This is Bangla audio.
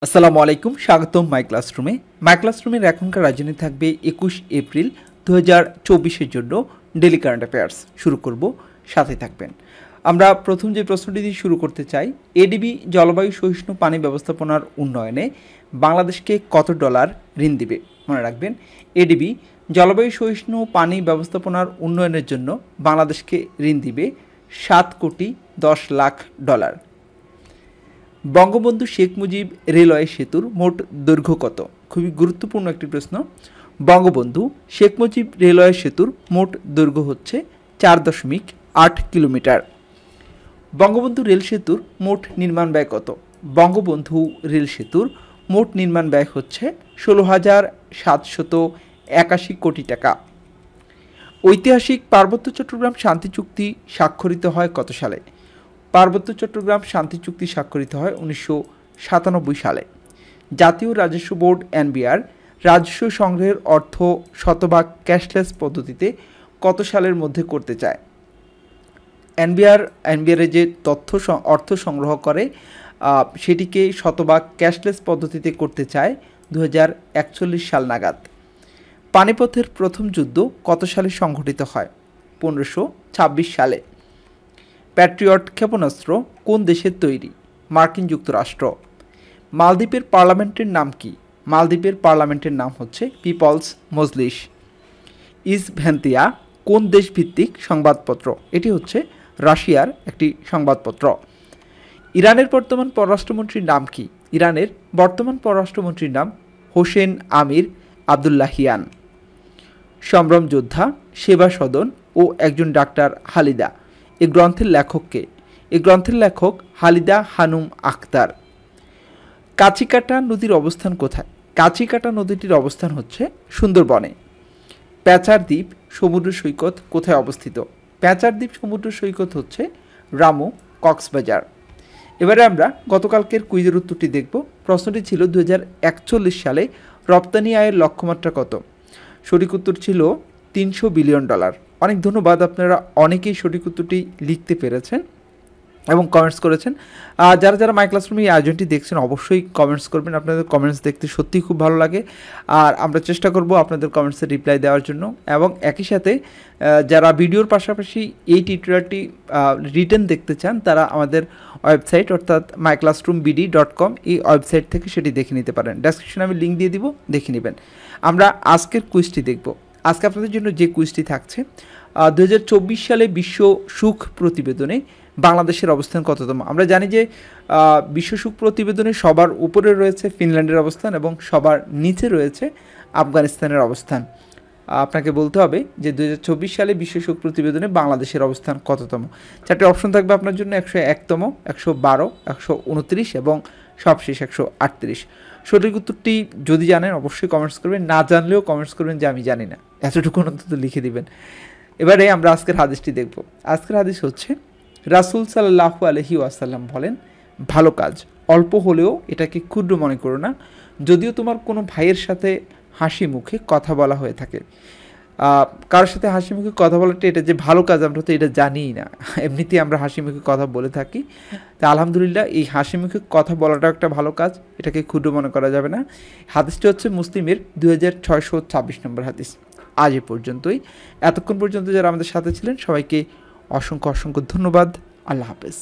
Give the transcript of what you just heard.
আসসালামু আলাইকুম, স্বাগতম মাই ক্লাসরুমের এখনকার রাজধানী থাকবে 21 এপ্রিল 2024 জন্য ডেলি কারেন্ট অ্যাফেয়ার্স শুরু করব, সাথে থাকবেন। আমরা প্রথম যে প্রশ্নটি দিয়ে শুরু করতে চাই, এডিবি জলবায়ু সহিষ্ণু পানি ব্যবস্থাপনার উন্নয়নে বাংলাদেশকে কত ডলার ঋণ দিবে? মনে রাখবেন, এডিবি জলবায়ু সহিষ্ণু পানি ব্যবস্থাপনার উন্নয়নের জন্য বাংলাদেশকে ঋণ দিবে 7,10,00,000 ডলার। বঙ্গবন্ধু শেখ মুজিব রেলওয়ে সেতুর মোট দৈর্ঘ্য কত? খুবই গুরুত্বপূর্ণ একটি প্রশ্ন। বঙ্গবন্ধু শেখ মুজিব রেলওয়ে সেতুর মোট দৈর্ঘ্য হচ্ছে 4.8 কিলোমিটার। বঙ্গবন্ধু রেল সেতুর মোট নির্মাণ ব্যয় কত? বঙ্গবন্ধু রেল সেতুর মোট নির্মাণ ব্যয় হচ্ছে 16,781 কোটি টাকা। ঐতিহাসিক পার্বত্য চট্টগ্রাম শান্তি চুক্তি স্বাক্ষরিত হয় কত সালে? পার্বত্য চট্টগ্রাম শান্তি চুক্তি স্বাক্ষরিত হয় 1997 সালে। জাতীয় রাজস্ব বোর্ড এনবিআর রাজস্ব সংগ্রহের অর্থ শতভাগ ক্যাশলেস পদ্ধতিতে কত সালের মধ্যে করতে চায়? এনবিআর যে অর্থ সংগ্রহ করে সেটিকে শতভাগ ক্যাশলেস পদ্ধতিতে করতে চায় 2041 সাল নাগাদ। পানিপথের প্রথম যুদ্ধ কত সালে সংঘটিত হয়? 1526 সালে। প্যাট্রিয়ট ক্ষেপণাস্ত্র কোন দেশের তৈরি? মার্কিন যুক্তরাষ্ট্র। মালদ্বীপের পার্লামেন্টের নাম কি? মালদ্বীপের পার্লামেন্টের নাম হচ্ছে পিপলস মজলিস। ইসভেন্তিয়া কোন দেশভিত্তিক সংবাদপত্র? এটি হচ্ছে রাশিয়ার একটি সংবাদপত্র। ইরানের বর্তমান পররাষ্ট্রমন্ত্রীর নাম কি? ইরানের বর্তমান পররাষ্ট্রমন্ত্রীর নাম হোসেন আমির আবদুল্লাহিয়ান। সম্ভ্রম যোদ্ধা, সেবা সদন ও একজন ডাক্তার হালিদা, এই গ্রন্থের লেখককে? এই গ্রন্থের লেখক হালিদা হানুম আখতার। কাচিকাটা নদীর অবস্থান কোথায়? কাচিকাটা নদীটির অবস্থান হচ্ছে সুন্দরবনে। প্যাচার দ্বীপ সমুদ্র সৈকত কোথায় অবস্থিত? প্যাচার দ্বীপ সমুদ্র সৈকত হচ্ছে রামু, কক্সবাজার। এবারে আমরা গতকালকের কুইজের উত্তরটি দেখব। প্রশ্নটি ছিল 2041 সালে রপ্তানি আয়ের লক্ষ্যমাত্রা কত? সঠিক উত্তর ছিল $300 বিলিয়ন। অনেক ধন্যবাদ, আপনারা অনেকেই সঠিক উত্তরটি লিখতে পেরেছেন এবং কমেন্টস করেছেন। যারা মাই ক্লাসরুমে এই আয়োজনটি দেখছেন অবশ্যই কমেন্টস করবেন, আপনাদের কমেন্টস দেখতে সত্যিই খুব ভালো লাগে। আর আমরা চেষ্টা করব আপনাদের কমেন্টসের রিপ্লাই দেওয়ার জন্য, এবং একই সাথে যারা ভিডিওর পাশাপাশি এই টিউটোরিয়ালটি রিটেন দেখতে চান তারা আমাদের ওয়েবসাইট অর্থাৎ myclassroombd.com এই ওয়েবসাইট থেকে সেটি দেখে নিতে পারেন। ডেসক্রিপশনে আমি লিঙ্ক দিয়ে দিব, দেখে নেবেন। আমরা আজকের কুইজটি দেখব। আজকে আপনাদের জন্য যে কুইজটি থাকছে, 2024 সালে বিশ্ব সুখ প্রতিবেদনে বাংলাদেশের অবস্থান কততম? আমরা জানি যে বিশ্ব সুখ প্রতিবেদনে সবার উপরে রয়েছে ফিনল্যান্ডের অবস্থান এবং সবার নিচে রয়েছে আফগানিস্তানের অবস্থান। আপনাকে বলতে হবে যে 2024 সালে বিশ্ব সুখ প্রতিবেদনে বাংলাদেশের অবস্থান কততম। চারটি অপশন থাকবে আপনার জন্য: 101তম, 112, 129 এবং সবশেষ 138। সঠিক উত্তরটি যদি জানেন অবশ্যই কমেন্টস করবেন, না জানলেও কমেন্টস করবেন যে আমি জানি না, এতটুকু অন্তত লিখে দিবেন। এবারে আমরা আজকের হাদিসটি দেখব। আজকের হাদিস হচ্ছে, রাসূল সাল্লাল্লাহু আলাইহি ওয়াসাল্লাম বলেন, ভালো কাজ অল্প হলেও এটাকে ক্ষুদ্র মনে করো না, যদিও তোমার কোনো ভাইয়ের সাথে হাসি মুখে কথা বলা হয়ে থাকে। কারোর সাথে হাসি মুখে কথা বলাটা এটা যে ভালো কাজ আমরা তো এটা জানিই না, এমনিতেই আমরা হাসি মুখে কথা বলে থাকি। তা আলহামদুলিল্লাহ এই হাসি মুখে কথা বলাটাও একটা ভালো কাজ, এটাকে ক্ষুদ্র মনে করা যাবে না। হাদিসটি হচ্ছে মুসলিমের 2626 নম্বর হাদিস। আজ এ পর্যন্তই। এতক্ষণ পর্যন্ত যারা আমাদের সাথে ছিলেন সবাইকে অসংখ্য ধন্যবাদ। আল্লাহ হাফেজ।